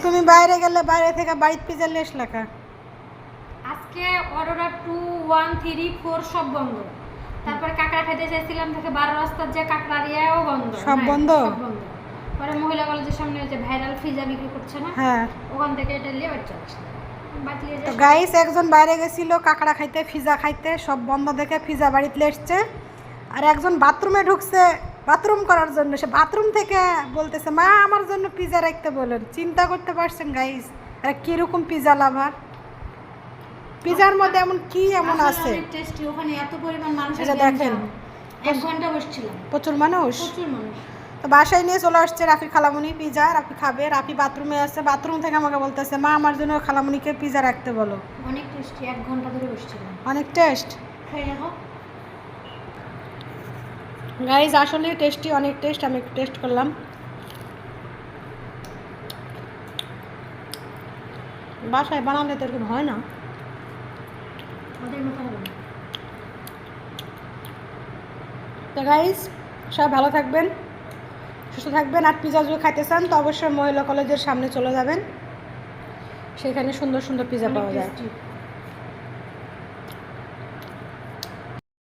তুমি বাইরে গেলে বাইরে থেকে বাড়িতে পিজা লেস লেখা আজকে অরোরা 2, 1, 3, 4 সব বন্ধ। তারপরে কাঁকড়া খেতে চাইছিলাম থেকে 12 রাস্তার যে কাঁকড়া রিয়াও বন্ধ, সব বন্ধ। পরে মহিলা কলেজের সামনে যে ভাইরাল পিজা বিক্রি করছে না, হ্যাঁ, ওখান থেকে এটা নিয়ে বাড়ি চলে আসলাম। তো গাইস একজন বাইরে গেছিল কাঁকড়া খাইতে, পিজা খাইতে, সব বন্ধ দেখে পিজা বাড়িতে এসছে। আর একজন বাথরুমে ঢুকছে বাথরুম করার জন্য, সে বাথরুম থেকে বলতেছে মা আমার জন্য পিজা রাখতে বলেন। চিন্তা করতে পারছেন গাইস আর কিরকম পিজা লাভার, পিজার মধ্যে এমন কি এমন আছে। অনেক টেস্টি, ওখানে এত পরিমাণ মানুষ, এটা দেখেন 1 ঘন্টা বসছিলাম, প্রচুর মানুষ। তো বাসায় নিয়ে চলে আসছে রাফি খালামুনি পিজা, রাফি খাবে। রাফি বাথরুমে আছে, বাথরুম থেকে আমাকে বলতেছে মা আমার জন্য খালামুনিকে পিজা রাখতে বলো। অনেক টেস্টি, 1 ঘন্টা ধরে বসছিলাম। অনেক টেস্ট খেয়ে দেখো গাইজ, আসলে টেস্টি, অনেক টেস্ট। আমি একটু টেস্ট করলাম। বাসায় বানালে তো এরকম হয় না। ওদের মতো হবে না। তো গাইজ সবাই ভালো থাকবেন, সুস্থ থাকবেন। আর পিজা যদি খাইতে চান তো অবশ্যই মহিলা কলেজের সামনে চলে যাবেন, সেখানে সুন্দর সুন্দর পিজা পাওয়া যায়।